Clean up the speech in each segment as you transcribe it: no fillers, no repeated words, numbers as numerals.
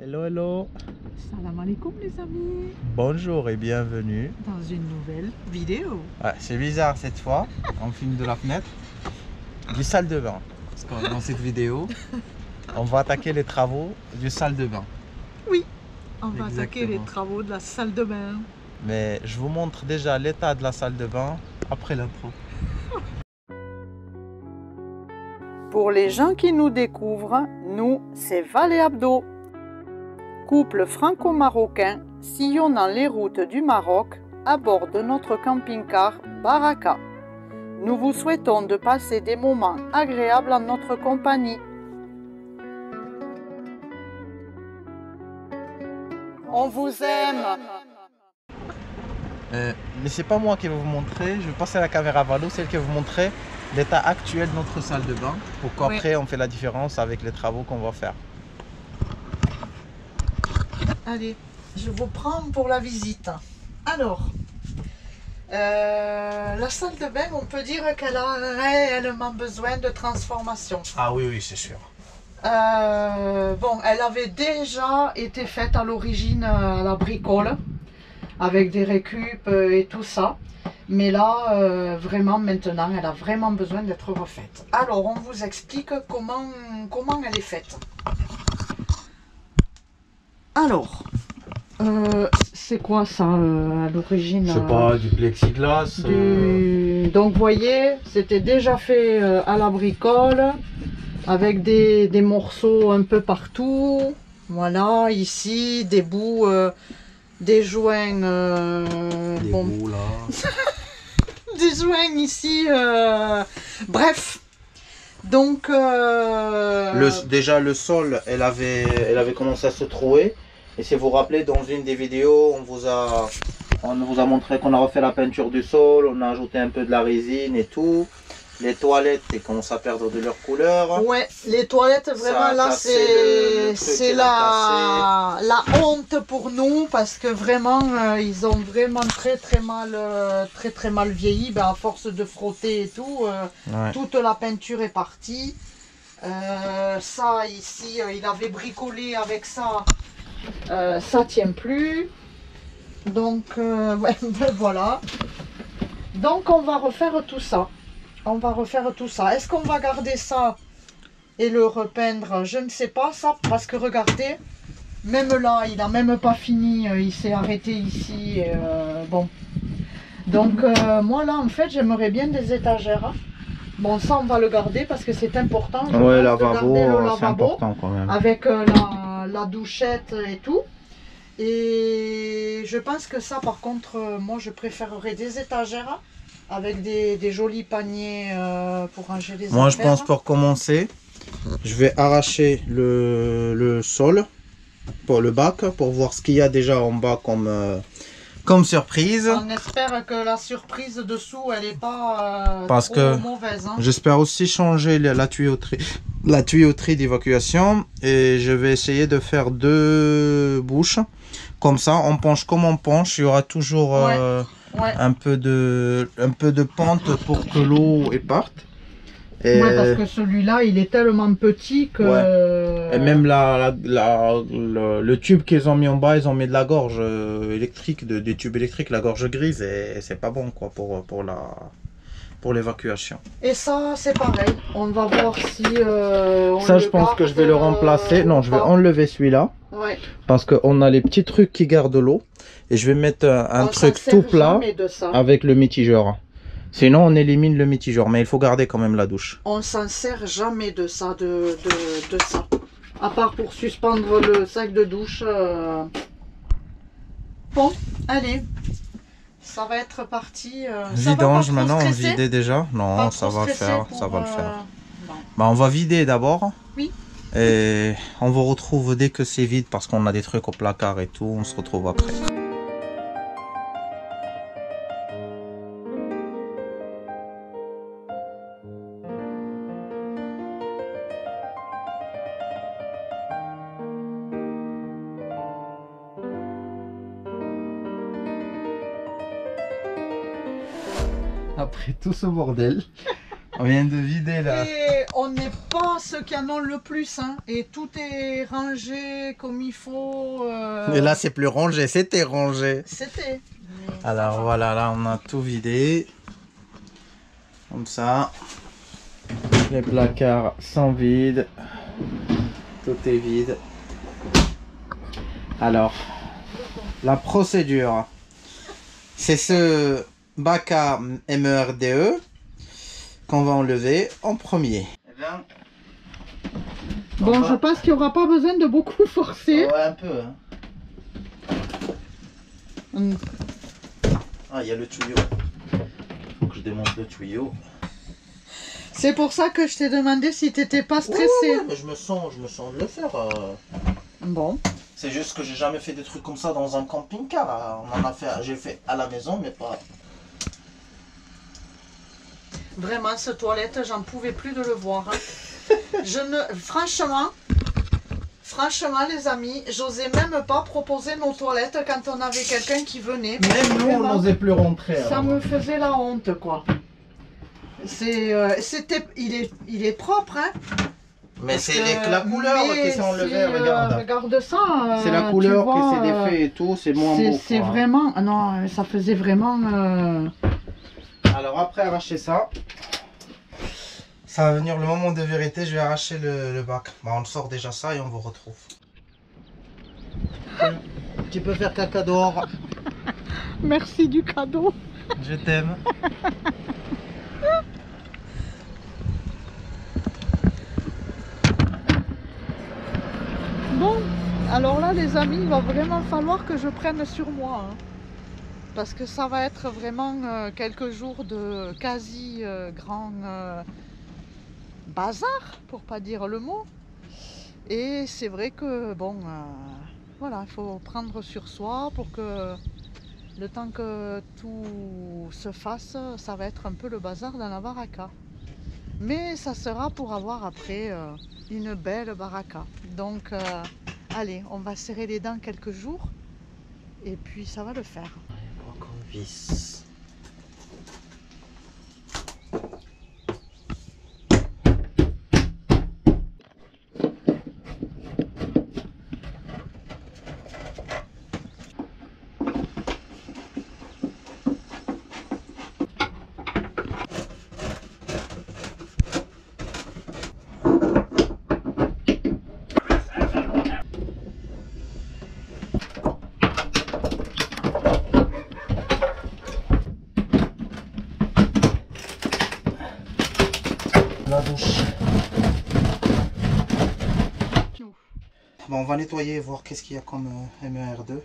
Hello, hello. Salam alaikum les amis. Bonjour et bienvenue. Dans une nouvelle vidéo. Ouais, c'est bizarre cette fois, on filme de la fenêtre du salle de bain. Parce que dans cette vidéo, on va attaquer les travaux du salle de bain. Oui, on va attaquer les Exactement. travaux de la salle de bain. Mais je vous montre déjà l'état de la salle de bain après l'intro. Pour les gens qui nous découvrent, nous, c'est Val et Abdo. Couple franco-marocain sillonnant les routes du Maroc à bord de notre camping-car Baraka. Nous vous souhaitons de passer des moments agréables en notre compagnie. On vous aime. Mais c'est pas moi qui vais vous montrer, je vais passer à la caméra Valo, celle qui va vous montrer l'état actuel de notre salle de bain pour qu'après on fait la différence avec les travaux qu'on va faire. Allez, je vous prends pour la visite. Alors, la salle de bain, on peut dire qu'elle a réellement besoin de transformation. Ah oui, c'est sûr. Bon, elle avait déjà été faite à l'origine à la bricole, avec des récup et tout ça. Mais là, vraiment maintenant, elle a vraiment besoin d'être refaite. Alors, on vous explique comment elle est faite. Alors, c'est quoi ça à l'origine? Je sais pas, du plexiglas. Donc, vous voyez, c'était déjà fait à la bricole, avec des morceaux un peu partout. Voilà, ici, des bouts, des joints. Des Bon, bouts là. des joints ici. Bref. Donc, Déjà le sol, elle avait commencé à se trouer. Et si vous vous rappelez, dans une des vidéos, on vous a montré qu'on a refait la peinture du sol, on a ajouté un peu de la résine et tout. Les toilettes, elles commencent à perdre de leur couleur. ouais, les toilettes, vraiment, Ça a là, cassé le truc, c'est elle a la honte pour nous, parce que vraiment, ils ont vraiment très mal vieilli. Ben, à force de frotter et tout, Ouais. toute la peinture est partie. Ça, ici, il avait bricolé avec ça. Ça tient plus. Donc, ouais, ben, voilà. Donc, on va refaire tout ça. On va refaire tout ça. Est-ce qu'on va garder ça et le repeindre? Je ne sais pas ça, parce que regardez, même là, il n'a même pas fini. Il s'est arrêté ici. Bon. Donc, moi là, en fait, j'aimerais bien des étagères. Bon, ça, on va le garder parce que c'est important. Je Ouais, pense de garder le c'est important quand même. avec la douchette et tout. Et je pense que ça, par contre, moi, je préférerais des étagères avec des jolis paniers pour ranger les Moi, je affaires. pense pour commencer, je vais arracher le sol, pour le bac, pour voir ce qu'il y a déjà en bas comme surprise. On espère que la surprise dessous, elle n'est pas Parce trop que mauvaise. Hein. J'espère aussi changer la tuyauterie d'évacuation et je vais essayer de faire 2 bouches. Comme ça, on penche comme on penche, il y aura toujours Ouais. un peu de pente pour que l'eau parte. Et, Ouais, parce que celui-là, il est tellement petit que... et même le tube qu'ils ont mis en bas, ils ont mis de la gorge électrique, des tubes électriques, la gorge grise, et c'est pas bon quoi pour l'évacuation. Et ça, c'est pareil. On va voir si... Ça, je pense que je vais le remplacer. Non, je vais enlever celui-là. Ouais. Parce qu'on a les petits trucs qui gardent l'eau. Et je vais mettre un truc tout plat avec le mitigeur. Sinon, on élimine le mitigeur. Mais il faut garder quand même la douche. On s'en sert jamais de ça, de ça. À part pour suspendre le sac de douche. Bon, allez. Ça va être parti. Vidange maintenant, on vidait déjà. Non, ça va le faire. Ça va le faire. Bah, on va vider d'abord. Oui. Et on vous retrouve dès que c'est vide parce qu'on a des trucs au placard et tout. On se retrouve après. Après tout ce bordel, on vient de vider là. Et on n'est pas ceux qui en ont le plus, hein, et tout est rangé comme il faut. Et là, c'est plus rangé, c'était rangé. C'était. Alors voilà, là, on a tout vidé. Comme ça. Les placards sont vides. Tout est vide. Alors, la procédure, c'est ce Baka MERDE qu'on va enlever en premier. Eh bien, bon, je pense qu'il n'y aura pas besoin de beaucoup forcer. Ouais, un peu. Hein. Ah, il y a le tuyau. Faut que je démonte le tuyau. C'est pour ça que je t'ai demandé si tu n'étais pas stressé. Ouais, mais je me sens de le faire. Bon. C'est juste que j'ai jamais fait des trucs comme ça dans un camping-car. On en a fait, j'ai fait à la maison, mais pas. Vraiment, cette toilette, j'en pouvais plus de le voir. Hein. Franchement, les amis, j'osais même pas proposer nos toilettes quand on avait quelqu'un qui venait. Même nous, on n'osait plus rentrer. Ça me faisait la honte, quoi. Il est propre, hein. Mais c'est la couleur qui s'est enlevée, regarde. Regarde ça. C'est la couleur qui s'est défait et tout, c'est moins beau. C'est vraiment... Non, ça faisait vraiment... Alors après arracher ça, ça va venir le moment de vérité, je vais arracher le bac. Bah, on sort déjà ça et on vous retrouve. Tu peux faire caca dehors. Merci du cadeau. Je t'aime. Bon, alors là les amis, il va vraiment falloir que je prenne sur moi. Hein. Parce que ça va être vraiment quelques jours de quasi grand bazar, pour pas dire le mot. Et c'est vrai que, bon, voilà, il faut prendre sur soi pour que le temps que tout se fasse, ça va être un peu le bazar dans la baraka. Mais ça sera pour avoir après une belle baraka. Donc, allez, on va serrer les dents quelques jours et puis ça va le faire. Vis. La douche. Bon, on va nettoyer et voir qu'est-ce qu'il y a comme MER2.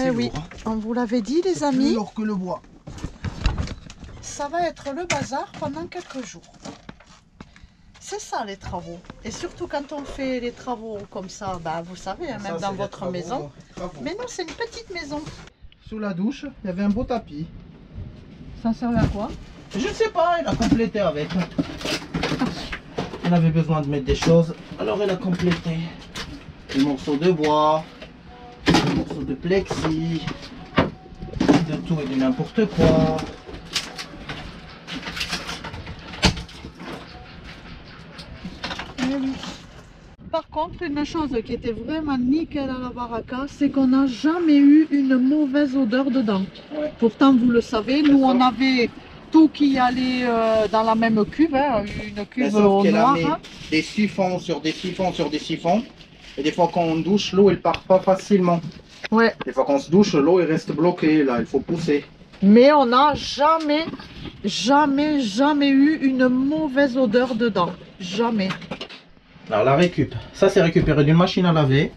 Eh oui, lourd, hein. On vous l'avait dit les Plus amis, lourd que le bois. ça va être le bazar pendant quelques jours. C'est ça les travaux. Et surtout quand on fait les travaux comme ça, bah, vous savez, hein, même Ça, dans votre maison. Mais non, c'est une petite maison. Sous la douche, il y avait un beau tapis. Ça servait à quoi? Je ne sais pas, il a complété avec. On avait besoin de mettre des choses, alors il a complété. Des morceaux de bois, des morceaux de plexi, de tout et de n'importe quoi. Par contre, une chose qui était vraiment nickel à la baraka, c'est qu'on n'a jamais eu une mauvaise odeur dedans. Ouais. Pourtant, vous le savez, nous on avait tout qui allait dans la même cuve, hein, une cuve Sauf au qu'elle a noir. mis Hein. des siphons sur des siphons sur des siphons. Et des fois quand on douche, l'eau elle part pas facilement. Ouais. Des fois qu'on se douche, l'eau elle reste bloquée là, il faut pousser. Mais on n'a jamais eu une mauvaise odeur dedans. Jamais. Alors la récup, ça c'est récupéré d'une machine à laver.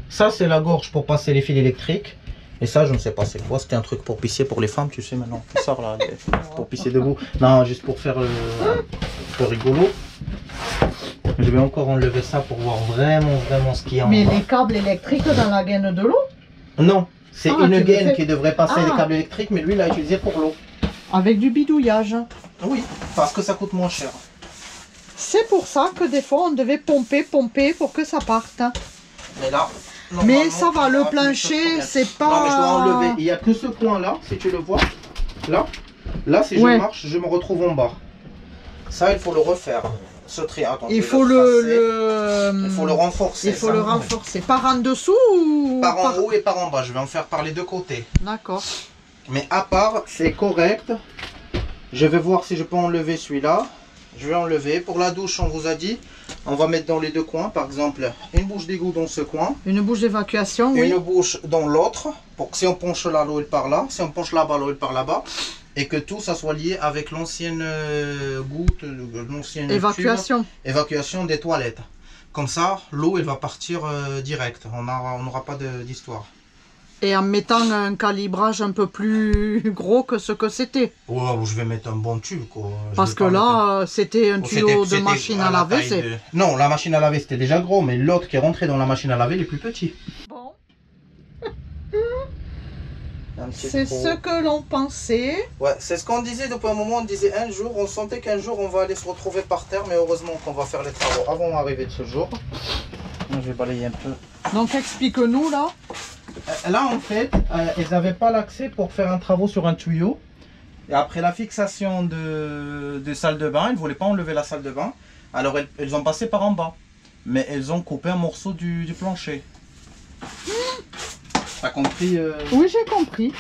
Ça c'est la gorge pour passer les fils électriques. Et ça je ne sais pas c'est quoi, c'était un truc pour pisser pour les femmes, tu sais maintenant. Ça sort là, pour pisser debout. Non, juste pour faire le rigolo. Je vais encore enlever ça pour voir vraiment ce qu'il y a en Mais bas. les câbles électriques dans la gaine de l'eau? Non, c'est Ah, une tu gaine le fais- qui devrait passer Ah. les câbles électriques, mais lui il l'a utilisé pour l'eau. Avec du bidouillage. Oui, parce que ça coûte moins cher. C'est pour ça que des fois on devait pomper pour que ça parte. Mais là, Mais ça va, normalement, le on aura plus plancher, de problème. c'est Non, mais je dois pas... enlever. Il n'y a que ce coin là, si tu le vois. Là, Là, si Ouais. je marche, je me retrouve en bas. Ça, il faut le refaire. Ce tri, attends, Il je faut vais il faut le renforcer. Il faut ça. le renforcer. Par en dessous ou Par en haut et par en bas. Je vais en faire par les deux côtés. D'accord. Mais à part, c'est correct. Je vais voir si je peux enlever celui-là. Je vais enlever. Pour la douche, on vous a dit, on va mettre dans les deux coins. Par exemple, une bouche d'égout dans ce coin. Une bouche d'évacuation, Et oui. une bouche dans l'autre. Pour que si on penche là, l'eau il part là. Si on penche là-bas, l'eau il part là-bas. Et que tout ça soit lié avec l'ancienne goutte, l'ancienne Évacuation. évacuation des toilettes. Comme ça, l'eau elle va partir direct. On n'aura pas d'histoire. Et en mettant un calibrage un peu plus gros que ce que c'était. Wow, je vais mettre un bon tube quoi. Je Parce vais que pas mettre là, c'était un tuyau de c'était machine à la laver. taille Non, la machine à laver c'était déjà gros, mais l'autre qui est rentré dans la machine à laver il est plus petit. Bon, Un petit c'est trou. ce que l'on pensait. Ouais, c'est ce qu'on disait depuis un moment. On disait un jour, on sentait qu'un jour on va aller se retrouver par terre, mais heureusement qu'on va faire les travaux avant l'arrivée de ce jour. Je vais balayer un peu. Donc explique-nous là. Là en fait, ils n'avaient pas l'accès pour faire un travaux sur un tuyau. Et après la fixation de salle de bain, ils ne voulaient pas enlever la salle de bain. Alors ils ont passé par en bas. Mais ils ont coupé un morceau du plancher. T'as compris Oui, j'ai compris.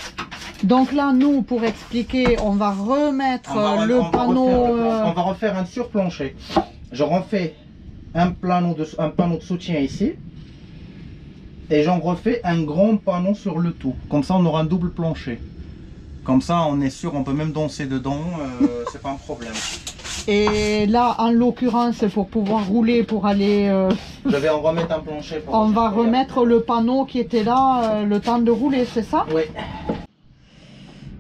Donc là, nous, pour expliquer, on va remettre le panneau. On va refaire un surplancher. Je refais un panneau de soutien ici. Et j'en refais un grand panneau sur le tout. Comme ça, on aura un double plancher. Comme ça, on est sûr, on peut même danser dedans. C'est pas un problème. Et là, en l'occurrence, pour pouvoir rouler, pour aller... Je vais en remettre un plancher. Pour on va remettre le panneau qui était là, le temps de rouler, c'est ça? Oui.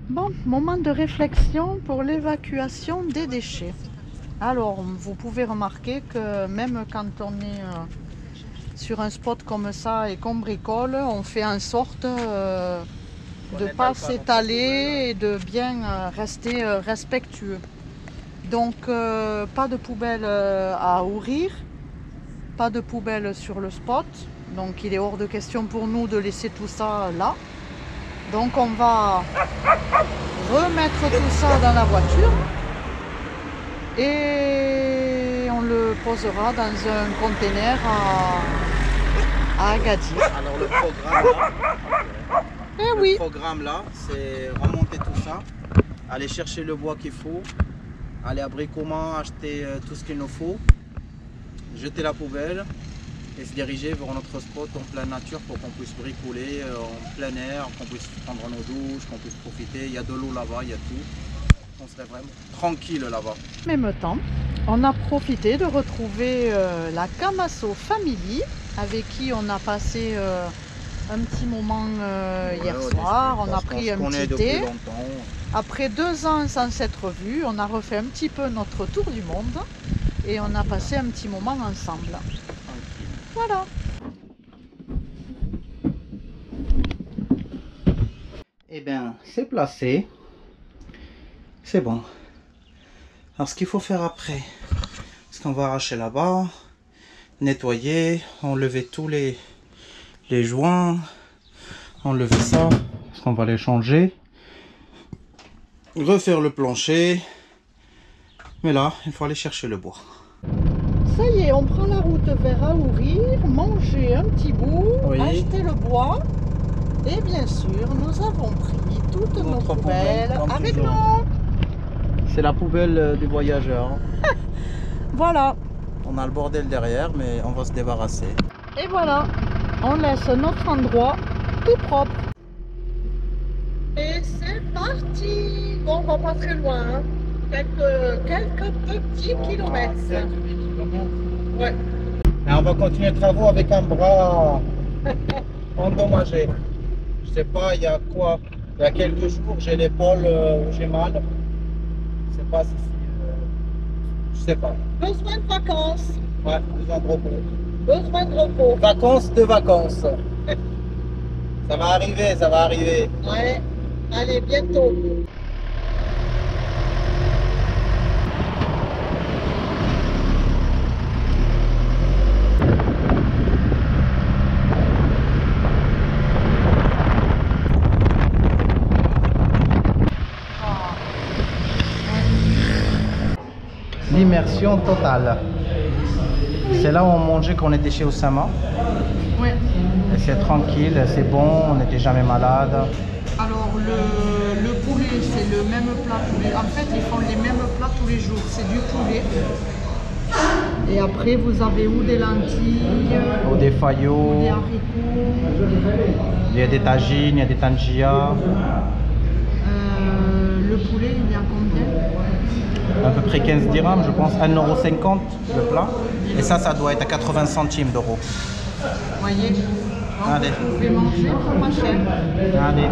Bon, moment de réflexion pour l'évacuation des déchets. Alors, vous pouvez remarquer que même quand on est sur un spot comme ça et qu'on bricole, on fait en sorte de ne pas s'étaler et de bien rester respectueux. Donc, pas de poubelle à ouvrir, pas de poubelle sur le spot. Donc, il est hors de question pour nous de laisser tout ça là. Donc, on va remettre tout ça dans la voiture et on le posera dans un conteneur à Agadir. Alors le programme là, Oui. le programme là, c'est remonter tout ça, aller chercher le bois qu'il faut, aller à Bricoman, acheter tout ce qu'il nous faut, jeter la poubelle et se diriger vers notre spot en pleine nature pour qu'on puisse bricoler en plein air, qu'on puisse prendre nos douches, qu'on puisse profiter. Il y a de l'eau là-bas, il y a tout. On serait vraiment tranquille là-bas. En même temps, on a profité de retrouver la Camasso Family avec qui on a passé un petit moment hier soir. On a pris un petit thé. Après 2 ans sans s'être vus, on a refait un petit peu notre tour du monde et on a passé un petit moment ensemble. Voilà. Eh bien, c'est placé. C'est bon. Alors, ce qu'il faut faire après, c'est qu'on va arracher là-bas, nettoyer, enlever tous les joints, enlever ça, parce qu'on va les changer, refaire le plancher. Mais là, il faut aller chercher le bois. Ça y est, on prend la route vers Aourir, manger un petit bout, Oui. acheter le bois. Et bien sûr, nous avons pris toutes nos Notre poubelles poubelle, comme avec toujours. nous. C'est la poubelle du voyageur. Voilà. On a le bordel derrière, mais on va se débarrasser. Et voilà, on laisse notre endroit tout propre. Et c'est parti. Bon, on va pas très loin, hein. Quelques petits kilomètres. Ouais. Et on va continuer les travaux avec un bras endommagé. Je sais pas, il y a quoi? Il y a quelques jours, j'ai l'épaule où j'ai mal. Je sais pas si je sais pas. Besoin de vacances. Ouais, besoin de repos. Besoin de repos. Vacances de vacances. Ça va arriver, ça va arriver. Ouais. Allez, bientôt. immersion totale. C'est là où on mangeait quand on était chez Oussama. Ouais. Et c'est tranquille, c'est bon, on n'était jamais malade. Alors le poulet, c'est le même plat tous les... En fait, ils font les mêmes plats tous les jours. C'est du poulet. Et après, vous avez ou des lentilles, Ou des faillots, des haricots. il y a des tagines, il y a des tangia. Le poulet, il y a combien? À peu près 15 dirhams, je pense, 1,50 € le plat. Et ça doit être à 80 centimes d'euros. Vous voyez? Donc, Allez. vous pouvez manger pour pas cher. Allez.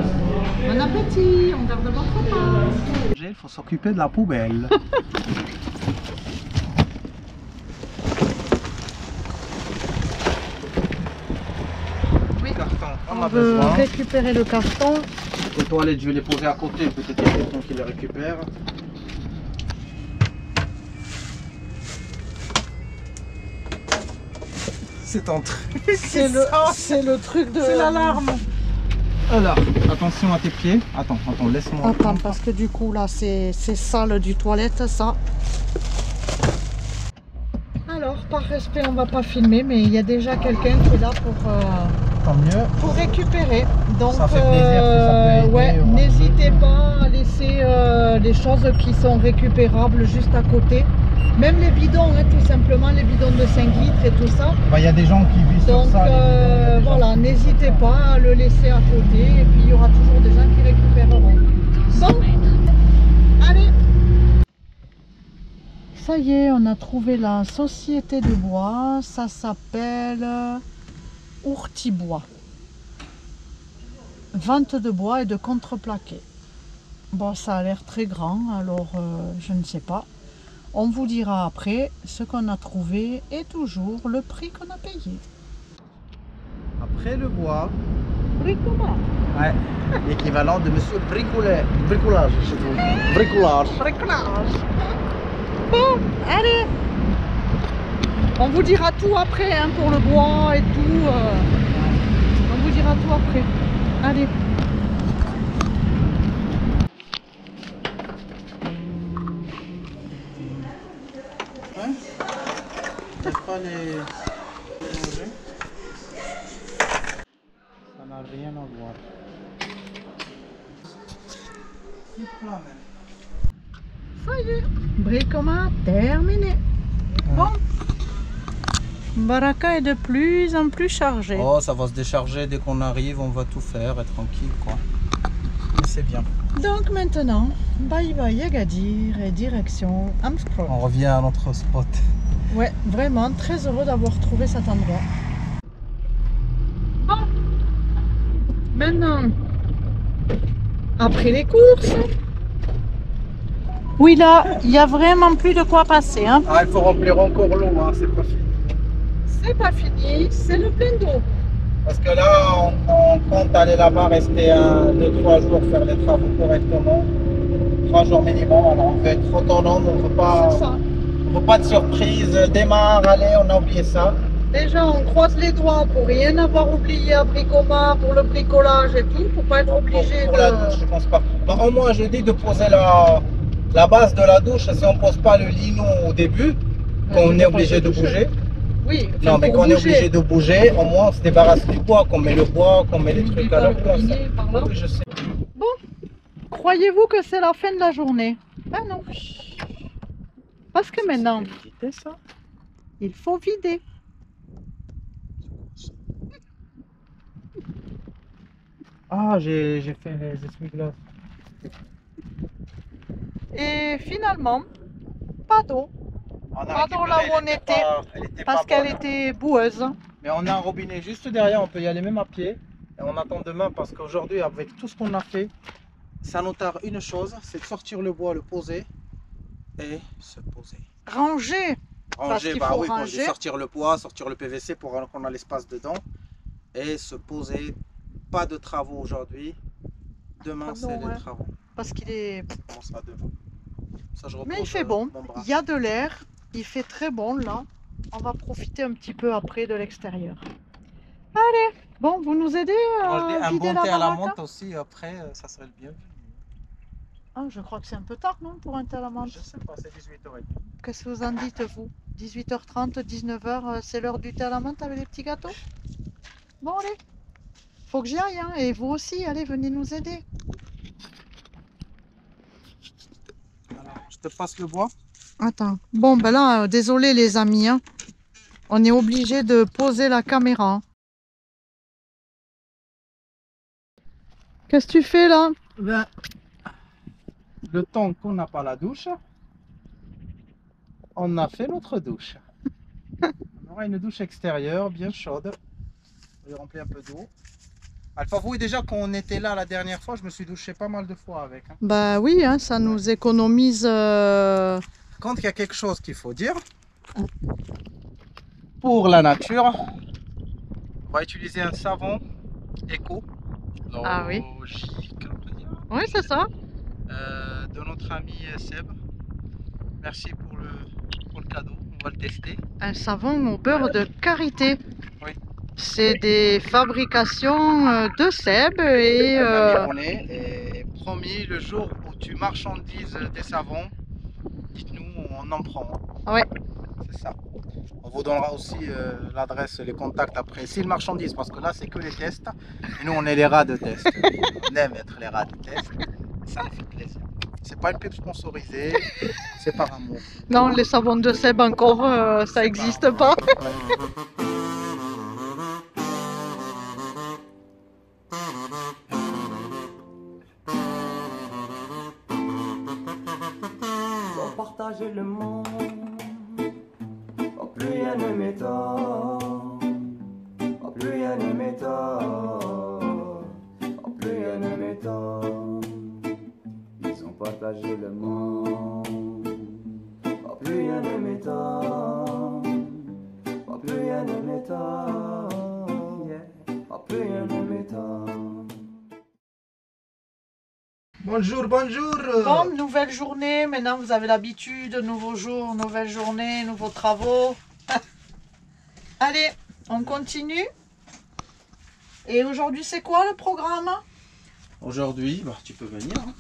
Bon appétit, on garde votre repas. Il faut s'occuper de la poubelle. Oui. Carton, on a On veut besoin. récupérer le carton. Les toilettes, je vais les poser à côté, peut-être qu'il y a quelqu'un qui les récupère. C'est un truc. C'est le truc de... C'est l'alarme. Alors, attention à tes pieds. Attends, laisse-moi. Attends, parce que du coup, là, c'est sale du toilette, ça. Alors, par respect, on va pas filmer, mais il y a déjà quelqu'un qui est là Tant mieux. pour récupérer. Donc, Ça fait plaisir, ça peut aider, ouais, au moins. n'hésitez pas à laisser les choses qui sont récupérables juste à côté. Même les bidons, hein, tout simplement, les bidons de 5 litres et tout ça. Bah, il y a des gens qui vivent Donc sur ça. les bidons, voilà, n'hésitez pas à le laisser à côté et puis il y aura toujours des gens qui récupéreront. Bon, allez. Ça y est, on a trouvé la société de bois, ça s'appelle Ourtibois. Vente de bois et de contreplaqué. Bon, ça a l'air très grand, alors je ne sais pas. On vous dira après ce qu'on a trouvé et toujours le prix qu'on a payé. Après le bois, Bricomat. ouais, l'équivalent de monsieur bricolage chez vous. Bricolage. Bricolage. Bon, allez. On vous dira tout après hein, pour le bois et tout. On vous dira tout après. Allez. Ouais. C'est pas les manger. Ça n'a rien à voir. Ça y est. Bricomat terminé. Bon. Baraka est de plus en plus chargé. Oh, ça va se décharger dès qu'on arrive, on va tout faire, être tranquille quoi. Mais c'est bien. Donc maintenant, bye bye Agadir et direction Amskro. On revient à notre spot. Ouais, vraiment très heureux d'avoir trouvé cet endroit. Bon, maintenant, après les courses, oui là, il n'y a vraiment plus de quoi passer. Hein. Ah, il faut remplir encore l'eau, hein, c'est pas fini. C'est pas fini, c'est le plein d'eau. Parce que là, on compte aller là-bas, rester 2-3 jours, faire les travaux correctement. 3 jours minimum, alors on veut être autonome, on veut pas... C'est ça. On veut pas de surprise, démarre, allez, on a oublié ça. Déjà, on croise les doigts pour rien avoir oublié à Bricomat, pour le bricolage et tout, pour pas être obligé Pour de... la douche, je pense pas. Bah, au moins, je dis de poser la base de la douche, si on pose pas le lino au début, qu'on est obligé de bouger. Oui, Non, mais pour qu'on est bouger. obligé de bouger, au moins on se débarrasse du bois, qu'on met le bois, qu'on met les N'oublie trucs pas à leur le place. robinet par là. Oui, je sais. Bon, croyez-vous que c'est la fin de la journée? Ben non. Parce que maintenant, C'est ça. il faut vider. Ah, j'ai fait les essuie-glaces. Et finalement, pas d'eau. On a Pardon, récupéré, là où on elle était, elle était parce pas qu'elle bonne. était boueuse. Mais on a un robinet juste derrière, on peut y aller même à pied. Et on attend demain parce qu'aujourd'hui, avec tout ce qu'on a fait, ça nous tarde une chose, c'est de sortir le bois, le poser et se poser. Ranger. Ranger, qu'il bah faut oui, quand je dis ranger. sortir le poids, sortir le PVC pour qu'on a l'espace dedans et se poser. Pas de travaux aujourd'hui. Demain, Pardon, c'est ouais. les travaux. Parce qu'il est... On sera demain. Ça, je repose, Mais il fait bon. mon bras. Il y a de l'air. Il fait très bon là. On va profiter un petit peu après de l'extérieur. Allez, bon, vous nous aidez Moi, je dis à un vider bon la thé à la baraque. menthe aussi, après, ça serait le bienvenu. Ah, je crois que c'est un peu tard, non, pour un tel amende? Je sais pas, c'est 18h30. Qu'est-ce que vous en dites, vous? 18h30, 19h, c'est l'heure du thé à la menthe avec les petits gâteaux? Bon, allez, faut que j'y aille, hein, et vous aussi, allez, venez nous aider. Alors, je te passe le bois. Attends, bon, ben là, désolé les amis, hein. On est obligé de poser la caméra. Qu'est-ce que tu fais là? Ben, le temps qu'on n'a pas la douche, on a fait notre douche. On aura une douche extérieure bien chaude. On va remplir un peu d'eau. Alpha, vous, déjà quand on était là la dernière fois, je me suis douché pas mal de fois avec. Hein. Bah oui, hein, ça nous économise. Par contre, il y a quelque chose qu'il faut dire. Pour la nature, on va utiliser un savon éco. Ah oui. Logique, on peut dire. Oui, c'est ça. De notre ami Seb. Merci pour le cadeau, on va le tester. Un savon au beurre de karité. Oui. C'est des fabrications de Seb et Et promis, le jour où tu marchandises des savons, dites-nous, on en prend. ouais. C'est ça. On vous donnera aussi l'adresse, les contacts après. Si le marchandise, parce que là c'est que les tests. Et nous on est les rats de test. On aime être les rats de test. Ça nous fait plaisir. C'est pas une pub sponsorisée, c'est par amour. Non, les savons de Seb encore, ça n'existe pas. Pour partager le monde, oh, plus rien ne m'étonne, oh, plus rien ne m'étonne, oh, plus rien ne m'étonne. Ils ont partagé le monde, oh, plus rien ne m'étonne, oh, plus rien ne m'étonne, yeah. Oh, plus rien ne m'étonne. Bonjour, bonjour. Bon, nouvelle journée, maintenant vous avez l'habitude, nouveau jour, nouvelle journée, nouveaux travaux. Allez, on continue. Et aujourd'hui, c'est quoi le programme? Aujourd'hui, bah, tu peux venir. Hein.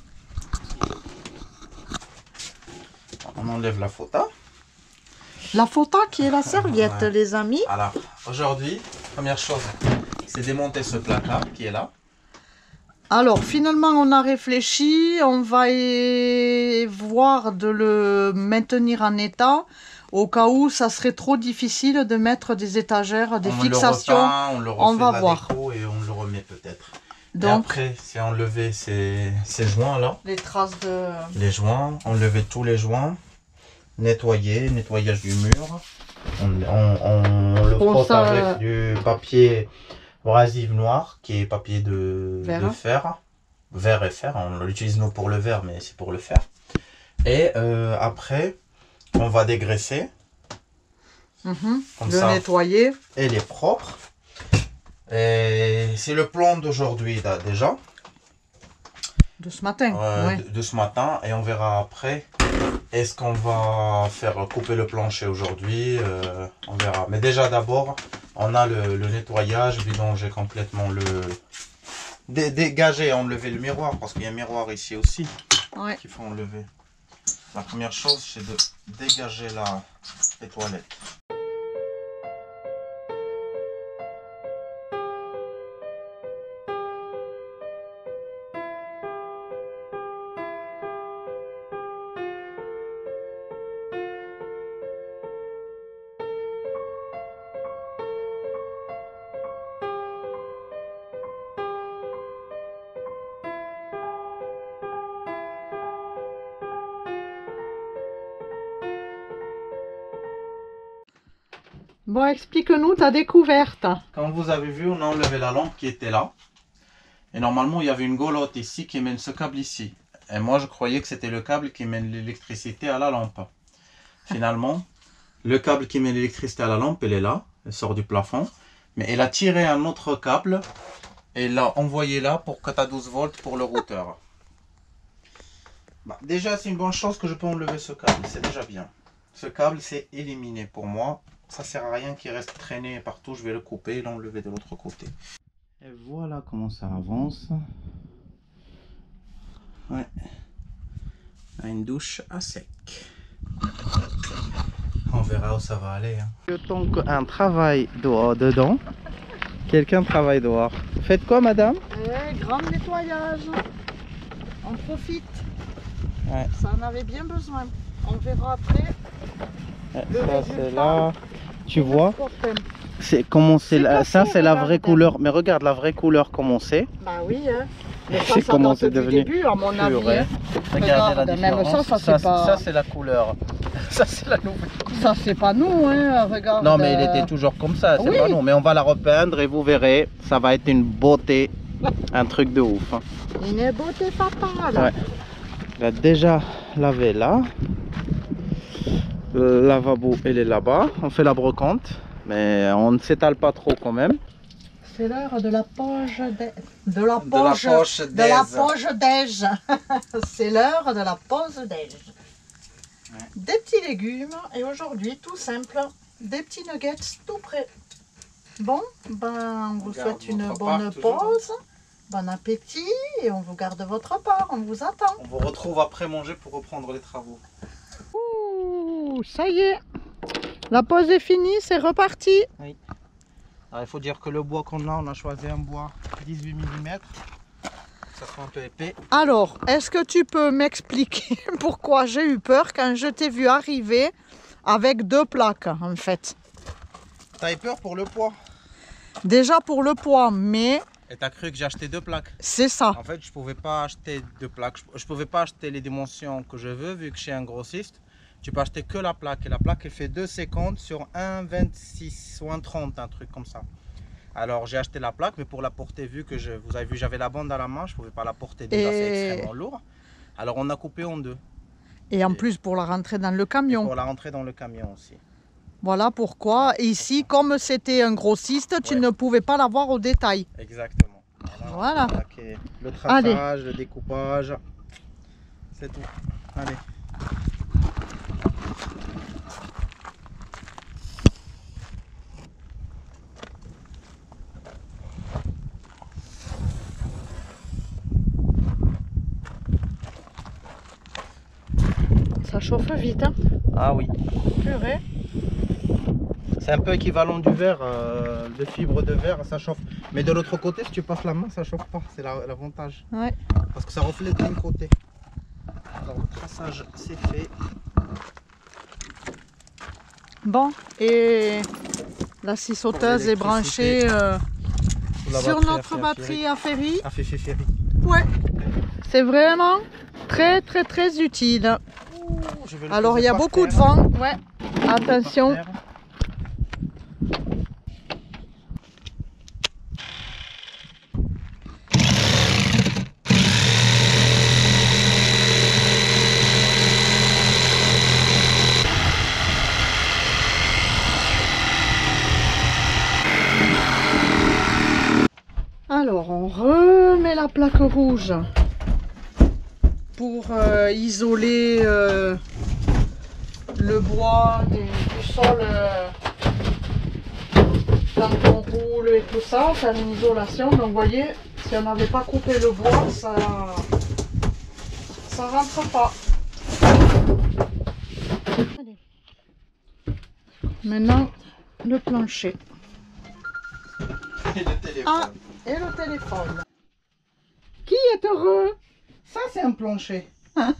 On enlève la fota. La fota qui est la serviette, Ouais. les amis. Alors, aujourd'hui, première chose, c'est démonter ce placard qui est là. Alors, finalement, on a réfléchi. On va voir de le maintenir en état au cas où ça serait trop difficile de mettre des étagères, des fixations. On le refait on va de la voir. déco et on le remet peut-être. Et Donc, après, c'est enlever ces joints là. les traces de... Les joints, enlever tous les joints. Nettoyer, nettoyage du mur. On le Bon, frotte ça, avec du papier abrasif noir qui est papier de fer. Verre et fer, on l'utilise nous pour le verre mais c'est pour le fer. Et après on va dégraisser. Comme le ça. nettoyer. Elle est propre. Et c'est le plan d'aujourd'hui là, déjà. De ce matin. Ouais. De ce matin. Et on verra après. Est-ce qu'on va faire couper le plancher aujourd'hui? On verra. Mais déjà d'abord, on a le nettoyage, vidanger complètement le... Dégager, enlever le miroir, parce qu'il y a un miroir ici aussi qu'il faut enlever. La première chose, c'est de dégager les toilettes. Bon, explique-nous ta découverte. Comme vous avez vu, on a enlevé la lampe qui était là. Et normalement, il y avait une goulotte ici qui mène ce câble ici. Et moi, je croyais que c'était le câble qui mène l'électricité à la lampe. Finalement, le câble qui mène l'électricité à la lampe, elle est là. Elle sort du plafond. Mais elle a tiré un autre câble et l'a envoyé là pour que tu as 12 volts pour le routeur. Bah, déjà, c'est une bonne chose que je peux enlever ce câble. C'est déjà bien. Ce câble, c'est éliminé pour moi. Ça sert à rien qu'il reste traîné partout. Je vais le couper et l'enlever de l'autre côté. Et voilà comment ça avance. Ouais. à une douche à sec. On verra où ça va aller. Tant qu'un travail dehors, dedans, quelqu'un travaille dehors. Faites quoi, madame? Grand nettoyage. On profite. Ouais. Ça en avait bien besoin. On verra après. Ouais, Le ça résultat. c'est là. Tu vois? Copain. C'est comment c'est là. Ça c'est la vraie regarde. couleur. Mais regarde la vraie couleur comment c'est. Bah oui, hein. Mais C'est ça comment date c'est du devenu début, à mon avis. purée. Hein. Regardez la Regarde, même différence. ça, c'est pas... Ça c'est la couleur. Ça c'est la nouvelle. Ça, c'est pas nous, hein. Regarde. Non mais il était toujours comme ça, c'est Oui. pas non. Mais on va la repeindre et vous verrez, ça va être une beauté, un truc de ouf. Hein. Une beauté fatale. Ouais. Il a déjà lavé là. Le lavabo il est là-bas. On fait la brocante, mais on ne s'étale pas trop quand même. C'est l'heure de la poche de la De la poche de la d'aise. poche déj. C'est l'heure de la pause déj. Ouais. Des petits légumes et aujourd'hui tout simple, des petits nuggets tout prêts. Bon, ben on vous garde souhaite une votre bonne part, toujours. pause, bon appétit et on vous garde votre part, on vous attend. On vous retrouve après manger pour reprendre les travaux. Ouh, ça y est, la pause est finie, c'est reparti. Alors, il faut dire que le bois qu'on a, on a choisi un bois 18 mm. Ça sera un peu épais. Alors, est-ce que tu peux m'expliquer pourquoi j'ai eu peur quand je t'ai vu arriver avec 2 plaques en fait? T'as eu peur pour le poids? Déjà pour le poids, mais Et t'as cru que j'ai acheté 2 plaques? c'est ça. En fait, je pouvais pas acheter 2 plaques. Je pouvais pas acheter les dimensions que je veux vu que je suis un grossiste. Tu peux acheter que la plaque. Et la plaque, elle fait 2,50 sur 1,26 ou 1,30, un truc comme ça. Alors, j'ai acheté la plaque, mais pour la porter, vu que vous avez vu, j'avais la bande à la main, je pouvais pas la porter. Déjà, c'est extrêmement lourd. Alors, on a coupé en 2. Et en plus pour la rentrer dans le camion. Pour la rentrer dans le camion aussi. Voilà pourquoi ici, comme c'était un grossiste, tu Ouais. ne pouvais pas l'avoir au détail. Exactement. Voilà. Attaquer le traçage, le découpage. C'est tout. Allez. Ça chauffe vite, hein? Ah oui. Purée. C'est un peu équivalent du verre, de fibre de verre, ça chauffe. Mais de l'autre côté, si tu passes la main, ça chauffe pas. C'est l'avantage. Ouais. Parce que ça reflète d'un côté. Alors le traçage, c'est fait. Bon, et la scie sauteuse est branchée sur notre batterie à ferry. À Féfé Ferry. Ouais. C'est vraiment très très très utile. Je vais le Alors poser il y a par beaucoup de terre. vent. Ouais. Attention. Par terre. Alors on remet la plaque rouge pour isoler le bois du sol quand on roule et tout ça, c'est une isolation. Donc vous voyez, si on n'avait pas coupé le bois, ça rentre pas. Allez. Maintenant le plancher. Et le téléphone. Ah, et le téléphone. Qui est heureux? Ça, c'est un plancher. Après,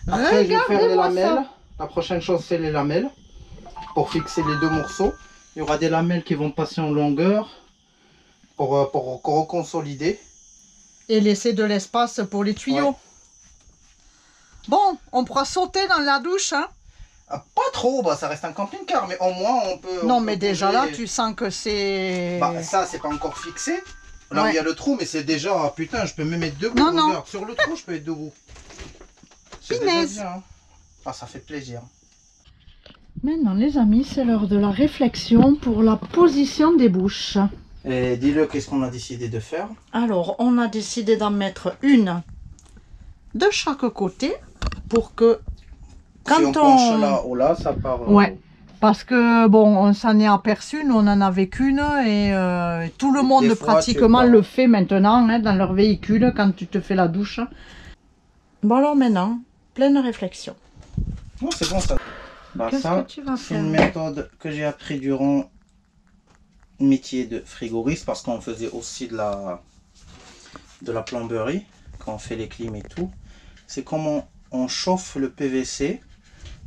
je vais faire les Regardez-moi lamelles. ça. La prochaine chose, c'est les lamelles. Pour fixer les 2 morceaux. Il y aura des lamelles qui vont passer en longueur pour reconsolider. Et laisser de l'espace pour les tuyaux. Ouais. Bon, on pourra sauter dans la douche, hein? Ah, pas trop, bah, ça reste un camping-car, mais au moins on peut. Non, on mais peut déjà bouger. là, tu sens que c'est... Bah, ça, c'est pas encore fixé. Là où Ouais. il y a le trou, mais c'est déjà. Ah, putain, je peux me mettre debout. Non, non. Regarde, sur le trou, je peux être debout. C'est déjà Punaise. bien, hein. Ah, ça fait plaisir. Maintenant, les amis, c'est l'heure de la réflexion pour la position des bouches. Et dis-le, qu'est-ce qu'on a décidé de faire? Alors, on a décidé d'en mettre une de chaque côté pour que quand Si on penche là ou là, ça part. Ouais. Parce que, bon, on s'en est aperçu, nous on en avait qu'une et tout le monde Des fois, pratiquement tu le fait maintenant hein, dans leur véhicule quand tu te fais la douche. Bon alors maintenant, pleine réflexion. Oh, c'est bon ça. Bah, Qu'est-ce ça, que tu vas c'est faire? une méthode que j'ai appris durant le métier de frigoriste parce qu'on faisait aussi de la plomberie quand on fait les clims et tout. C'est comment on chauffe le PVC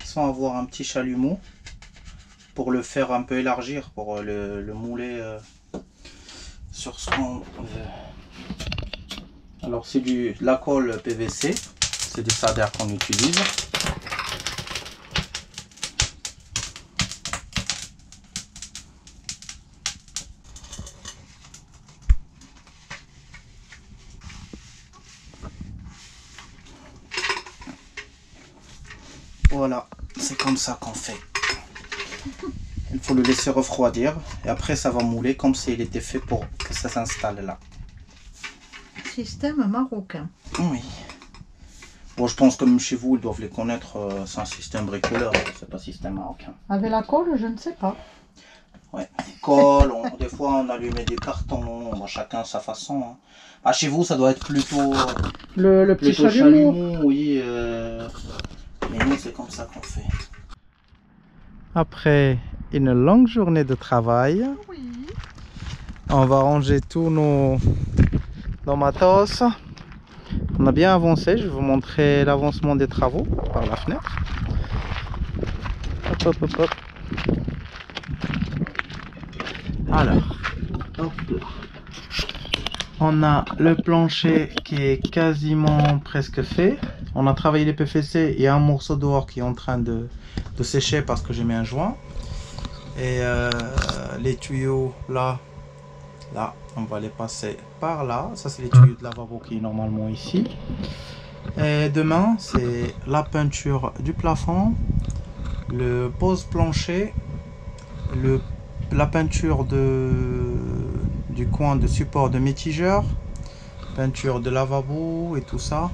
sans avoir un petit chalumeau pour le faire un peu élargir, pour le mouler sur ce qu'on veut. Alors c'est de la colle PVC, c'est du Sader qu'on utilise. Voilà, c'est comme ça qu'on fait. Il faut le laisser refroidir et après ça va mouler comme s'il était fait pour que ça s'installe là. Système marocain. Oui. Bon, je pense que même chez vous, ils doivent les connaître. C'est un système bricoleur, c'est pas système marocain. Avec la colle, je ne sais pas. Ouais. Colle, des fois on allumait des cartons, bon, chacun sa façon. Hein. Ah, chez vous, ça doit être plutôt Le petit plutôt chalumeau. chalumeau, oui. Mais nous, c'est comme ça qu'on fait. Après une longue journée de travail, Oui. on va ranger tous nos matos. On a bien avancé, je vais vous montrer l'avancement des travaux par la fenêtre. Hop, hop, hop, hop. Alors, hop là. On a le plancher qui est quasiment presque fait. On a travaillé les PVC, il y a un morceau dehors qui est en train de sécher parce que j'ai mis un joint. Et les tuyaux là, on va les passer par là. Ça c'est les tuyaux de lavabo qui est normalement ici. Et demain c'est la peinture du plafond, le pose plancher, la peinture du coin de support de mitigeur, peinture de lavabo et tout ça.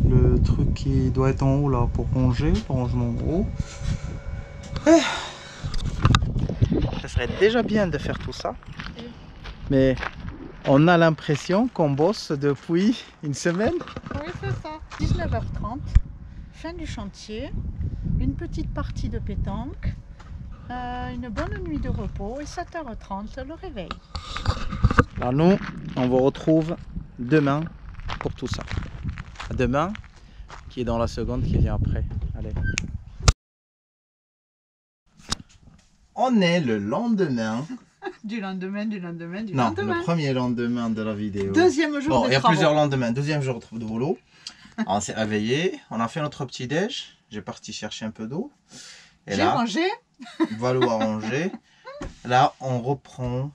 Le truc qui doit être en haut là pour ranger, rangement en haut. Ça serait déjà bien de faire tout ça. Mais on a l'impression qu'on bosse depuis une semaine. Oui, c'est ça. 19h30, fin du chantier, une petite partie de pétanque, une bonne nuit de repos et 7h30 le réveil. Alors nous, on vous retrouve demain pour tout ça. Demain, qui est dans la seconde qui vient après. Allez. On est le lendemain. Du lendemain, du lendemain, du Non, lendemain. le premier lendemain de la vidéo. Deuxième jour Bon, de il y a travaux. plusieurs lendemains. Deuxième jour de boulot. On s'est réveillé, on a fait notre petit déj. J'ai parti chercher un peu d'eau. Et J'ai là, rangé. Valou a rangé. Là, on reprend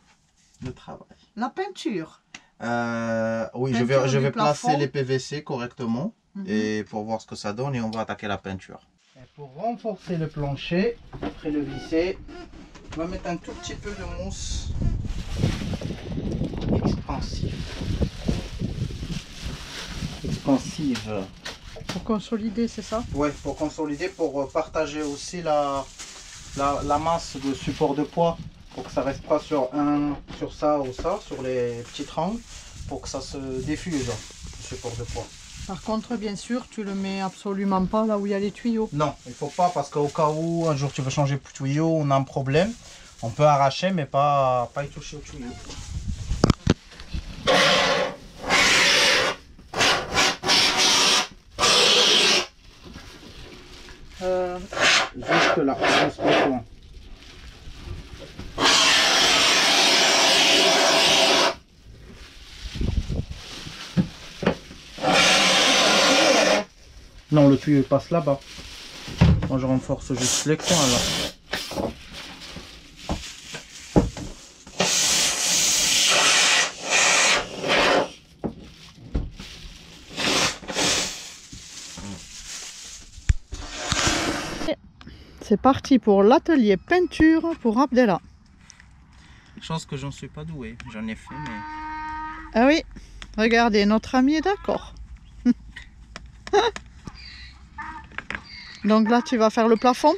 le travail. La peinture. Oui, Peinture je du vais plafond. placer les PVC correctement Mhm. et pour voir ce que ça donne et on va attaquer la peinture. Et pour renforcer le plancher, après le visser, on va mettre un tout petit peu de mousse expansive. Pour consolider, c'est ça? Ouais, pour consolider, pour partager aussi la masse de support de poids, pour que ça reste pas sur ça ou ça, sur les petits angles, pour que ça se diffuse, le support de poids. Par contre, bien sûr, tu le mets absolument pas là où il y a les tuyaux. Non, il faut pas, parce qu'au cas où un jour tu veux changer le tuyau, on a un problème, on peut arracher mais pas y toucher au tuyau. Juste là, juste le coin. Non, le tuyau passe là-bas. Moi je renforce juste les coins là. C'est parti pour l'atelier peinture pour Abdella. Chance que j'en suis pas doué, j'en ai fait mais... Ah oui, regardez, notre ami est d'accord. Donc là, tu vas faire le plafond?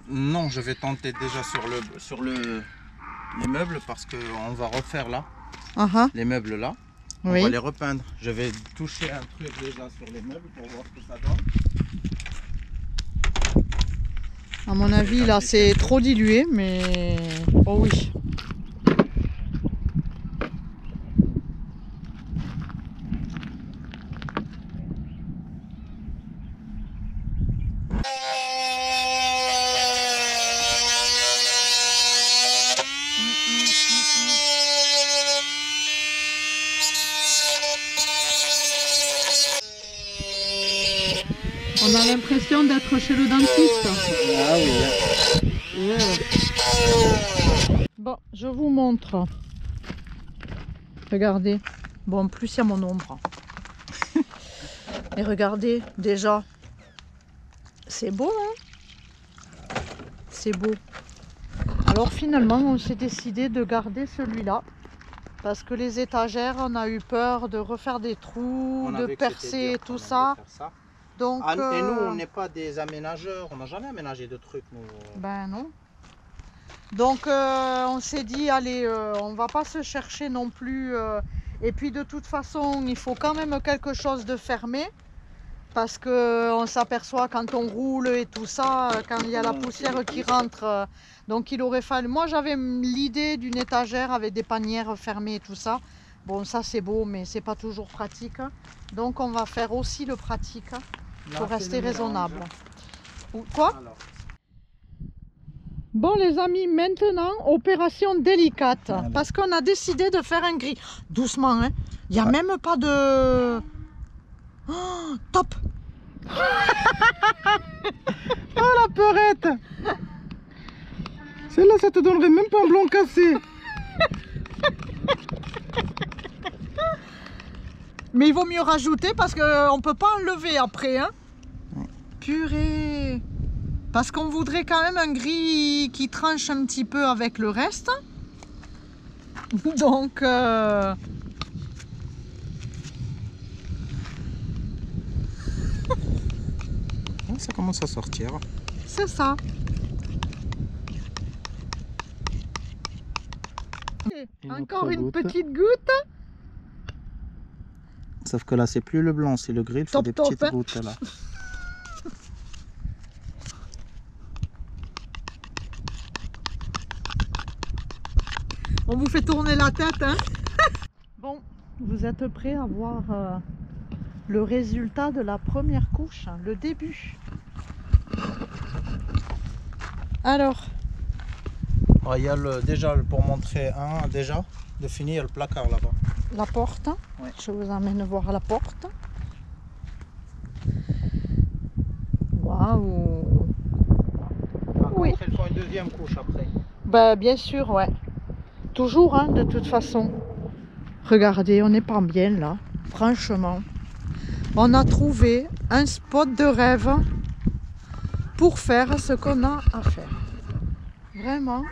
Non, je vais tenter déjà sur les meubles parce qu'on va refaire là, Ah ah. les meubles là. On Oui. va les repeindre. Je vais toucher un truc déjà sur les meubles pour voir ce que ça donne. À mon avis, là, c'est trop dilué, mais... Oh oui. On a l'impression d'être chez le dentiste. Ah oui. Bon, je vous montre. Regardez. Bon, en plus, il y a mon ombre. Et regardez, déjà, c'est beau, hein? C'est beau. Alors finalement, on s'est décidé de garder celui-là. Parce que les étagères, on a eu peur de refaire des trous, On a de vu que c'était percer dur tout quand même ça. de faire ça. Donc, Ah, et nous, on n'est pas des aménageurs. On n'a jamais aménagé de trucs, nous. ben non. Donc on s'est dit, allez, on va pas se chercher non plus. Et puis de toute façon, il faut quand même quelque chose de fermé. Parce qu'on s'aperçoit quand on roule et tout ça, quand il y a la poussière qui rentre. Donc il aurait fallu... Moi j'avais l'idée d'une étagère avec des panières fermées et tout ça. Bon, ça c'est beau, mais c'est pas toujours pratique. Donc on va faire aussi le pratique pour rester raisonnable. Ou quoi? Alors. Bon les amis, maintenant, opération délicate. Allez. Parce qu'on a décidé de faire un gris. Doucement, hein. Il n'y a même pas de... Oh, top. Oh la peurette. Celle-là, ça te donnerait même pas un blanc cassé. Mais il vaut mieux rajouter parce qu'on ne peut pas enlever après. Hein. Purée. Parce qu'on voudrait quand même un gris qui tranche un petit peu avec le reste. Donc... Ça commence à sortir. c'est ça. Encore une goutte. petite goutte. Sauf que là, c'est plus le blanc, c'est le gris. Il faut Top, des top, petites hein. gouttes là. On vous fait tourner la tête. Hein. Bon, vous êtes prêts à voir le résultat de la première couche, hein, le début. Alors, Oh, il y a déjà pour montrer un déjà de fini, il y a le placard là-bas. la porte. Ouais. Je vous emmène voir la porte. Waouh. Oui. Il faut une deuxième couche après. Ben, bien sûr, ouais. Toujours, hein, de toute façon. Regardez, on n'est pas bien là. Franchement. On a trouvé un spot de rêve pour faire ce qu'on a à faire. Vraiment.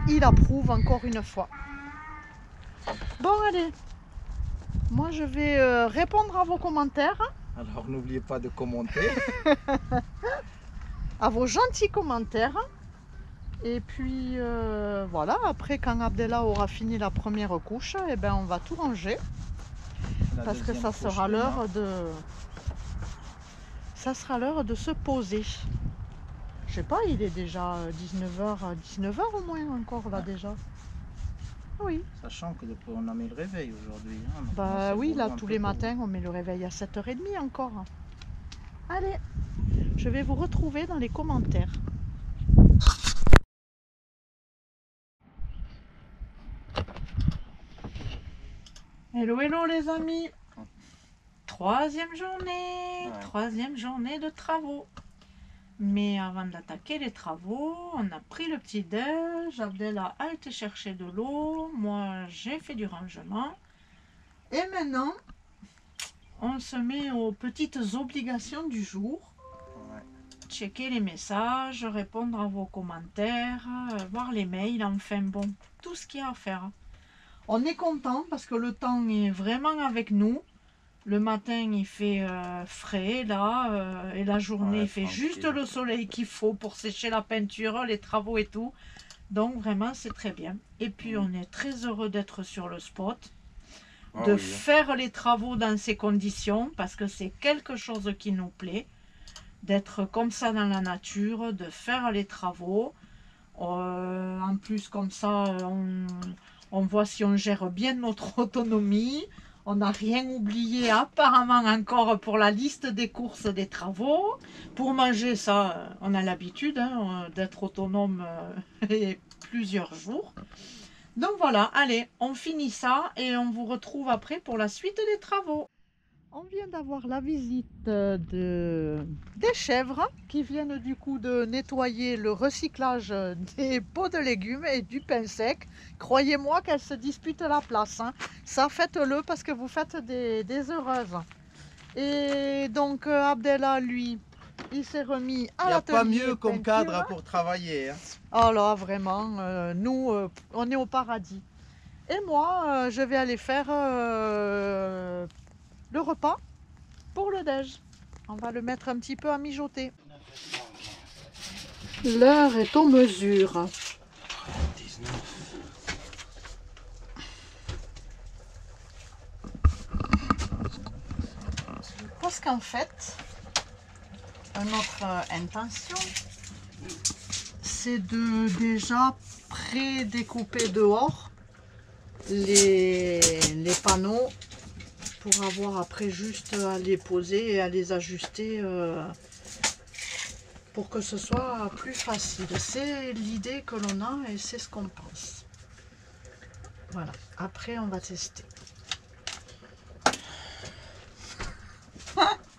Il approuve encore une fois. Bon, allez. Moi, je vais répondre à vos commentaires. Alors n'oubliez pas de commenter. À vos gentils commentaires. Et puis voilà, après quand Abdella aura fini la première couche, eh ben, on va tout ranger. Parce que ça sera l'heure de... Ça sera l'heure de se poser. Je sais pas, il est déjà 19h au moins encore là déjà. Oui. Sachant que depuis on a mis le réveil aujourd'hui. Hein, Bah oui, là tous les matins on met le réveil à 7h30 encore. Allez, je vais vous retrouver dans les commentaires. Hello, hello les amis. Troisième journée de travaux. Mais avant d'attaquer les travaux, on a pris le petit déj. Abdella a été chercher de l'eau. Moi, j'ai fait du rangement. Et maintenant, on se met aux petites obligations du jour. Ouais. Checker les messages, répondre à vos commentaires, voir les mails, enfin bon, tout ce qu'il y a à faire. On est content parce que le temps est vraiment avec nous. Le matin, il fait frais, là, et la journée, Ouais, il fait tranquille. juste le soleil qu'il faut pour sécher la peinture, les travaux et tout. Donc vraiment c'est très bien. Et puis on est très heureux d'être sur le spot, Ah de oui. faire les travaux dans ces conditions, parce que c'est quelque chose qui nous plaît, d'être comme ça dans la nature, de faire les travaux. En plus comme ça on voit si on gère bien notre autonomie. On n'a rien oublié apparemment encore pour la liste des courses des travaux. Pour manger, ça, on a l'habitude hein, d'être autonome et plusieurs jours. Donc voilà, allez, on finit ça et on vous retrouve après pour la suite des travaux. On vient d'avoir la visite des chèvres qui viennent du coup de nettoyer le recyclage des pots de légumes et du pain sec. Croyez-moi qu'elles se disputent la place. Hein. Ça, faites-le parce que vous faites des heureuses. Et donc Abdellah, lui, il s'est remis à Il n'y a l'atelier pas mieux comme peinture. cadre pour travailler. Hein. Oh là, vraiment, nous, on est au paradis. Et moi, je vais aller faire le repas pour le déj. On va le mettre un petit peu à mijoter. L'heure est aux mesures. 19. Parce qu'en fait, notre intention, c'est de déjà pré-découper dehors les panneaux pour avoir après juste à les poser et à les ajuster pour que ce soit plus facile. C'est l'idée que l'on a et c'est ce qu'on pense. Voilà, après on va tester.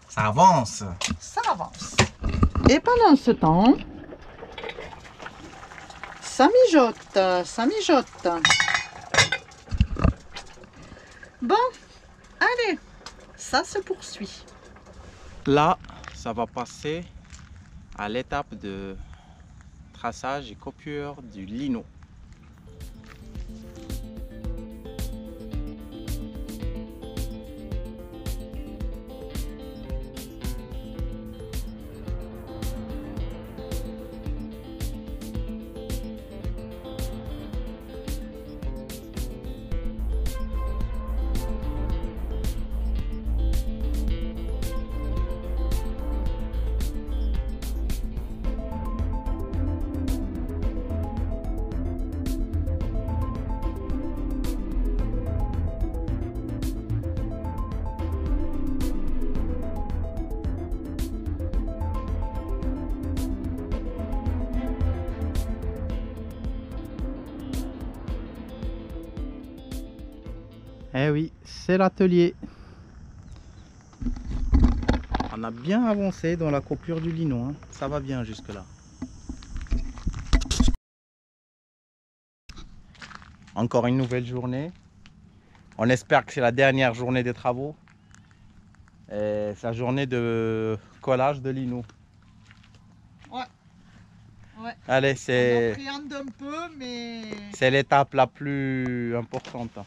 Ça avance. Ça avance. Et pendant ce temps, ça mijote, ça mijote. Bon, allez, ça se poursuit. Là, ça va passer à l'étape de traçage et coupure du lino. Eh oui, c'est l'atelier. On a bien avancé dans la coupure du lino, hein. Ça va bien jusque là. Encore une nouvelle journée. On espère que c'est la dernière journée des travaux. Et c'est la journée de collage de lino. Ouais. Allez, On c'est appréhende un peu, mais l'étape la plus importante.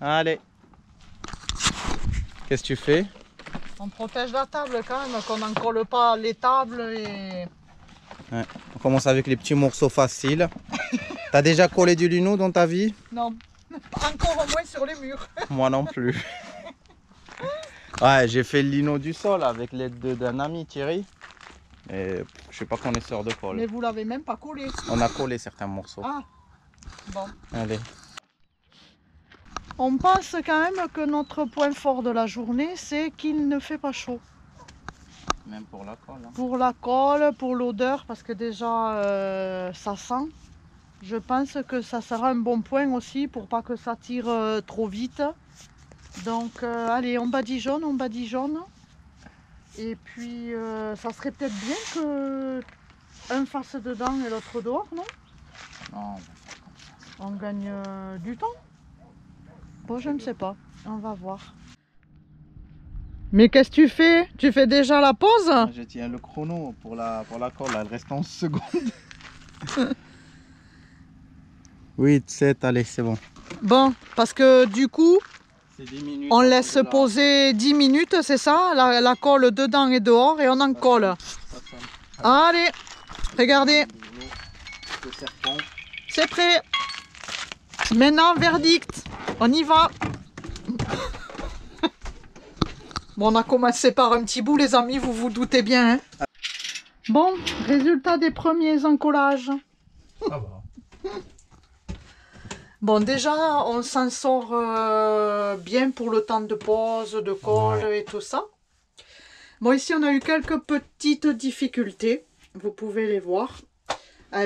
Allez. Qu'est-ce que tu fais? on protège la table quand même, qu'on n'en colle pas les tables et... Ouais. On commence avec les petits morceaux faciles. T'as déjà collé du lino dans ta vie? Non, encore au moins sur les murs. Moi non plus. Ouais, j'ai fait le lino du sol avec l'aide d'un ami, Thierry. Et je suis pas connaisseur de colle. Mais vous l'avez même pas collé. On a collé certains morceaux. Ah, bon. Allez. On pense quand même que notre point fort de la journée, c'est qu'il ne fait pas chaud. Même pour la colle. Hein. Pour la colle, pour l'odeur, parce que déjà ça sent. Je pense que ça sera un bon point aussi pour pas que ça tire trop vite. Donc allez, on badigeonne, on badigeonne. Et puis ça serait peut-être bien que un fasse dedans et l'autre dehors, non? Non, On gagne du temps. Bon, je ne sais pas, on va voir. Mais qu'est-ce que tu fais? Tu fais déjà la pause? je tiens le chrono pour la colle, elle reste 11 secondes. 8, 7, allez, c'est bon. Bon, parce que du coup, C'est 10 minutes. on laisse poser 10 minutes, c'est ça? La colle dedans et dehors et on en colle. Allez, regardez, Le serpent. C'est prêt. Maintenant, verdict. On y va. Bon, on a commencé par un petit bout, les amis, vous vous doutez bien. Hein. Bon, résultat des premiers encollages. Ça va. Bon, déjà, on s'en sort bien pour le temps de pause, de colle et tout ça. Bon, ici, on a eu quelques petites difficultés. Vous pouvez les voir.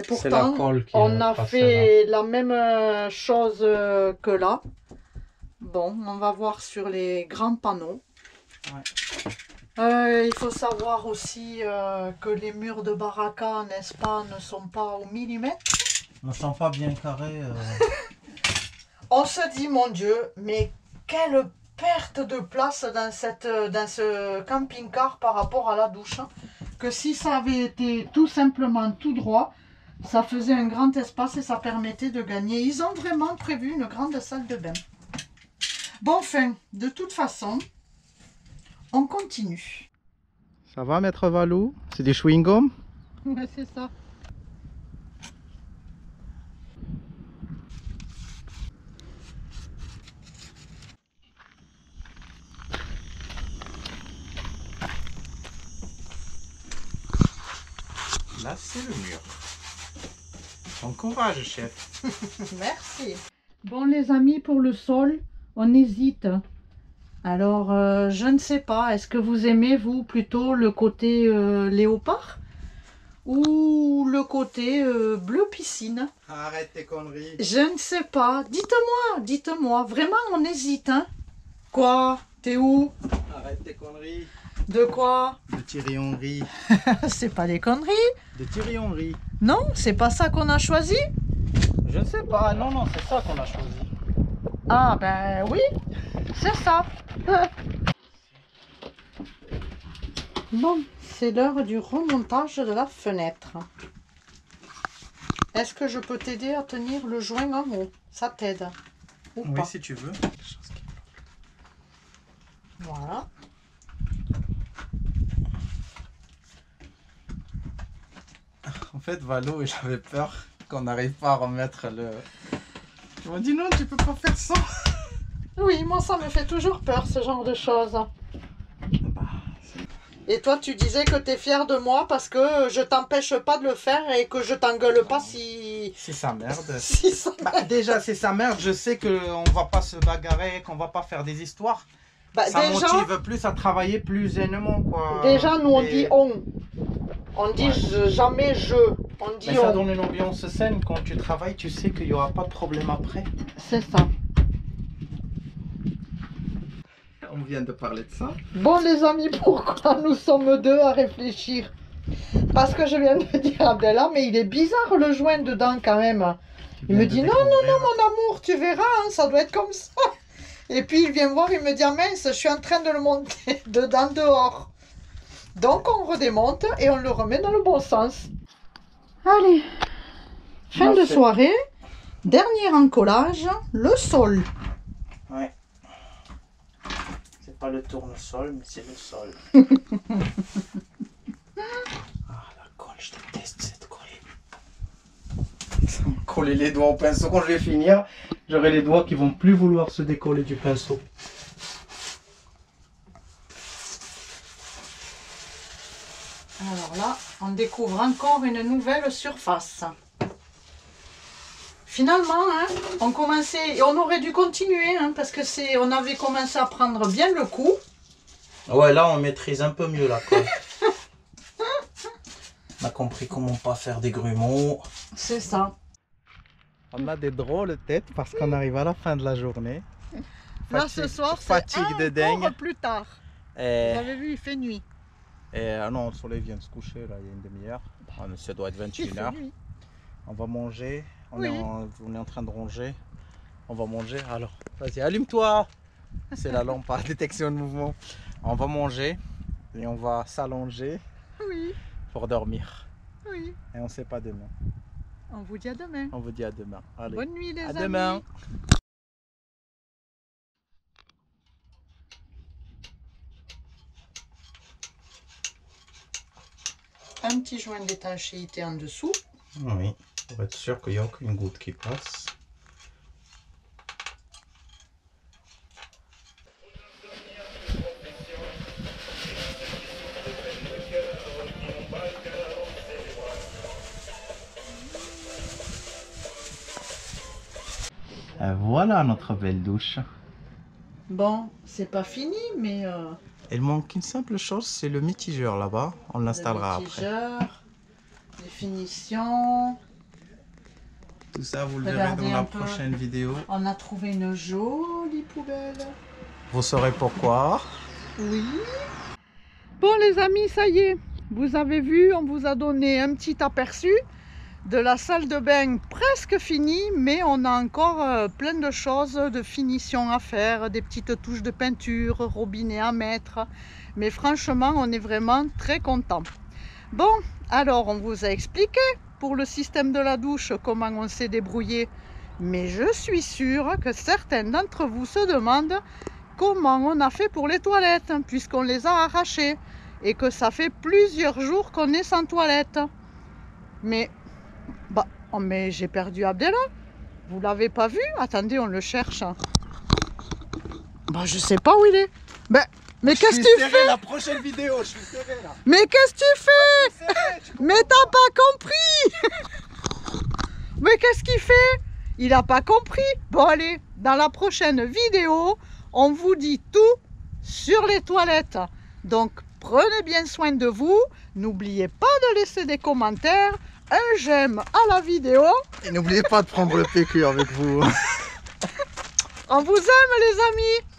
Pourtant, on a fait la même chose que là. Bon, on va voir sur les grands panneaux. Il faut savoir aussi que les murs de Baraka, n'est-ce pas, ne sont pas au millimètre. Ne sont pas bien carrés. On se dit, mon Dieu, mais quelle perte de place dans ce camping-car par rapport à la douche. Hein, que si ça avait été tout simplement tout droit, ça faisait un grand espace et ça permettait de gagner. Ils ont vraiment prévu une grande salle de bain. Bon, enfin, de toute façon, on continue. Ça va, maître Valou? C'est des chewing-gums? Ouais, c'est ça. Là, c'est le mur. Bon courage, chef. Merci. Bon, les amis, pour le sol, on hésite. Alors, je ne sais pas. Est-ce que vous aimez, vous, plutôt le côté léopard ou le côté bleu piscine? Arrête tes conneries. Je ne sais pas. Dites-moi, dites-moi. Vraiment, on hésite, hein. Quoi? T'es où? Arrête tes conneries. De quoi? De Thierry Henry. C'est pas des conneries. De Thierry Henry. Non, c'est pas ça qu'on a choisi. Je ne sais pas. Non, non, c'est ça qu'on a choisi. Ah, ben oui, c'est ça. Bon, c'est l'heure du remontage de la fenêtre. Est-ce que je peux t'aider à tenir le joint en haut? Ça t'aide ou Oui, pas? si tu veux. Voilà. En fait, Valo, il avait peur qu'on n'arrive pas à remettre le... Il m'a dit non, tu peux pas faire ça. Oui, moi ça me fait toujours peur ce genre de choses. Et toi, tu disais que tu es fier de moi parce que je t'empêche pas de le faire et que je t'engueule pas si... C'est sa merde. Si ça... Déjà, c'est sa merde. Je sais qu'on va pas se bagarrer, qu'on va pas faire des histoires. Ça déjà, motive plus à travailler plus zainement, quoi. Déjà, nous on dit on. On dit jamais je. On dit Mais on. ça donne une ambiance saine. Quand tu travailles, tu sais qu'il n'y aura pas de problème après. C'est ça. On vient de parler de ça. Bon les amis, pourquoi nous sommes deux à réfléchir? Parce que je viens de dire à Abdallah, mais il est bizarre le joint dedans quand même. Il me dit non, non, non mon amour, tu verras, hein, ça doit être comme ça. Et puis il vient voir, il me dit ah mince, je suis en train de le monter dedans dehors. Donc on redémonte et on le remet dans le bon sens. Allez, fin de soirée, dernier encollage, le sol. Ouais. C'est pas le tournesol, mais c'est le sol. Ah, la colle, je déteste cette colle. Coller les doigts au pinceau. Quand je vais finir, j'aurai les doigts qui vont plus vouloir se décoller du pinceau. Alors là, on découvre encore une nouvelle surface. Finalement, hein, on commençait, et on aurait dû continuer, hein, parce que on avait commencé à prendre bien le coup. Ouais, là on maîtrise un peu mieux la colle. On a compris comment pas faire des grumeaux. C'est ça. On a des drôles de têtes parce qu'on arrive à la fin de la journée. Là ce soir, c'est fatigue de dingue. encore plus tard. Vous Et, avez vu, il fait nuit. non, le soleil vient de se coucher là, il y a une demi-heure. Ça doit être Il 21 fait h. nuit. On va manger. On, Oui. on est en train de ronger. On va manger. Alors, vas-y, allume-toi. C'est la lampe à détection de mouvement. On va manger et on va s'allonger Oui, pour dormir. oui. Et on ne sait pas demain. On vous dit à demain. On vous dit à demain. Allez, Bonne nuit les à amis. demain. Un petit joint d'étanchéité en dessous. Oui. Pour être sûr qu'il n'y a aucune goutte qui passe. Et voilà notre belle douche. Bon, c'est pas fini, mais... Il manque une simple chose, c'est le mitigeur là-bas. On l'installera après. mitigeur, les finitions. Tout ça, vous le Regardez verrez dans un la peu. prochaine vidéo. On a trouvé une jolie poubelle. Vous saurez pourquoi. Oui. Bon les amis, ça y est. Vous avez vu, on vous a donné un petit aperçu de la salle de bain presque finie, mais on a encore plein de choses de finition à faire, des petites touches de peinture, robinet à mettre. Mais franchement, on est vraiment très content. Bon, alors on vous a expliqué pour le système de la douche comment on s'est débrouillé. Mais je suis sûre que certains d'entre vous se demandent comment on a fait pour les toilettes, puisqu'on les a arrachées et que ça fait plusieurs jours qu'on est sans toilette. Mais j'ai perdu Abdellah. Vous l'avez pas vu? Attendez, on le cherche. Je sais pas où il est. Mais qu'est-ce que tu fais? La prochaine vidéo, je suis serré là. Mais qu'est-ce que tu fais? Mais t'as pas compris. Mais qu'est-ce qu'il fait? Il a pas compris. Bon allez, dans la prochaine vidéo, on vous dit tout sur les toilettes. Donc prenez bien soin de vous. N'oubliez pas de laisser des commentaires, un j'aime à la vidéo. Et n'oubliez pas de prendre le PQ avec vous. On vous aime les amis.